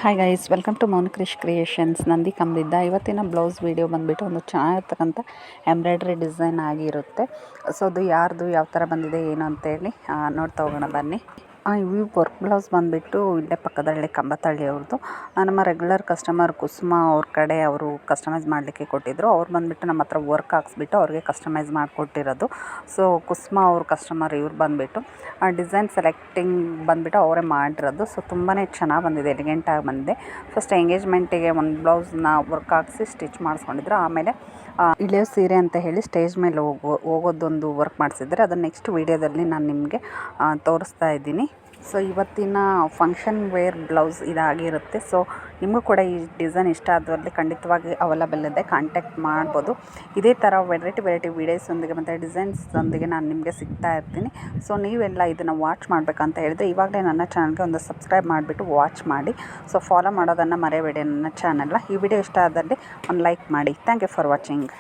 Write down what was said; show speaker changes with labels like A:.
A: Hi guys, welcome to ಮೌನ ಕ್ರಿಶ್ creations. Nandi ಕಂಬದಿಂದ ಇವತ್ತಿನ blouse video ಬಂದುಬಿಟ್ಟು ಒಂದು ಚೆನ್ನಾಗಿರ್ತಕ್ಕಂಥ ಎಂಬ್ರಾಯ್ಡ್ರಿ ಡಿಸೈನ್ ಆಗಿರುತ್ತೆ. ಸೊ ಅದು ಯಾರ್ದು ಯಾವ ಥರ ಬಂದಿದೆ ಏನು ಅಂತೇಳಿ ನೋಡ್ತಾ ಹೋಗೋಣ ಬನ್ನಿ. ಈ ವರ್ಕ್ ಬ್ಲೌಸ್ ಬಂದುಬಿಟ್ಟು ಇಲ್ಲೇ ಪಕ್ಕದಲ್ಲೇ ಕಂಬತಳ್ಳಿ ಅವ್ರದ್ದು. ನಮ್ಮ ರೆಗ್ಯುಲರ್ ಕಸ್ಟಮರ್ ಕುಸುಮ ಅವ್ರ ಕಡೆ ಅವರು ಕಸ್ಟಮೈಸ್ ಮಾಡಲಿಕ್ಕೆ ಕೊಟ್ಟಿದ್ದರು. ಅವ್ರು ಬಂದುಬಿಟ್ಟು ನಮ್ಮ ಹತ್ರ ವರ್ಕ್ ಹಾಕ್ಸ್ಬಿಟ್ಟು ಅವ್ರಿಗೆ ಕಸ್ಟಮೈಸ್ ಮಾಡಿಕೊಟ್ಟಿರೋದು. ಸೊ ಕುಸುಮ ಅವ್ರ ಕಸ್ಟಮರ್ ಇವ್ರು ಬಂದುಬಿಟ್ಟು ಡಿಸೈನ್ ಸೆಲೆಕ್ಟಿಂಗ್ ಬಂದುಬಿಟ್ಟು ಅವರೇ ಮಾಡಿರೋದು. ಸೊ ತುಂಬಾ ಚೆನ್ನಾಗಿ ಬಂದಿದೆ, ಎಲಿಗೆಂಟಾಗಿ ಬಂದಿದೆ. ಫಸ್ಟ್ ಎಂಗೇಜ್ಮೆಂಟಿಗೆ ಒಂದು ಬ್ಲೌಸ್ನ ವರ್ಕ್ ಹಾಕಿಸಿ ಸ್ಟಿಚ್ ಮಾಡಿಸ್ಕೊಂಡಿದ್ರು. ಆಮೇಲೆ ಇಳೆಯೋ ಸೀರೆ ಅಂತ ಹೇಳಿ ಸ್ಟೇಜ್ ಮೇಲೆ ಹೋಗೋದೊಂದು ವರ್ಕ್ ಮಾಡಿಸಿದ್ರೆ ಅದನ್ನು ನೆಕ್ಸ್ಟ್ ವೀಡಿಯೋದಲ್ಲಿ ನಾನು ನಿಮಗೆ ತೋರಿಸ್ತಾ ಇದ್ದೀನಿ. ಸೊ ಇವತ್ತಿನ ಫಂಕ್ಷನ್ ವೇರ್ ಬ್ಲೌಸ್ ಇದಾಗಿರುತ್ತೆ. ಸೊ ನಿಮಗೂ ಕೂಡ ಈ ಡಿಸೈನ್ ಇಷ್ಟ ಆದಲ್ಲಿ ಖಂಡಿತವಾಗಿ ಅವೈಲಬಲ್ ಇದೆ, ಕಾಂಟ್ಯಾಕ್ಟ್ ಮಾಡ್ಬೋದು. ಇದೇ ಥರ ವೆರೈಟಿ ವೀಡಿಯೋಸೊಂದಿಗೆ ಮತ್ತು ಡಿಸೈನ್ಸೊಂದಿಗೆ ನಾನು ನಿಮಗೆ ಸಿಗ್ತಾ ಇರ್ತೀನಿ. ಸೊ ನೀವೆಲ್ಲ ಇದನ್ನು ವಾಚ್ ಮಾಡಬೇಕಂತ ಹೇಳಿದ್ರೆ ಇವಾಗಲೇ ನನ್ನ ಚಾನಲ್ಗೆ ಒಂದು ಸಬ್ಸ್ಕ್ರೈಬ್ ಮಾಡಿಬಿಟ್ಟು ವಾಚ್ ಮಾಡಿ. ಸೊ ಫಾಲೋ ಮಾಡೋದನ್ನು ಮರೆಯಬೇಡಿ ನನ್ನ ಚಾನಲ್ನ. ಈ ವಿಡಿಯೋ ಇಷ್ಟ ಆದಲ್ಲಿ ಒಂದು ಲೈಕ್ ಮಾಡಿ. Thank you for watching.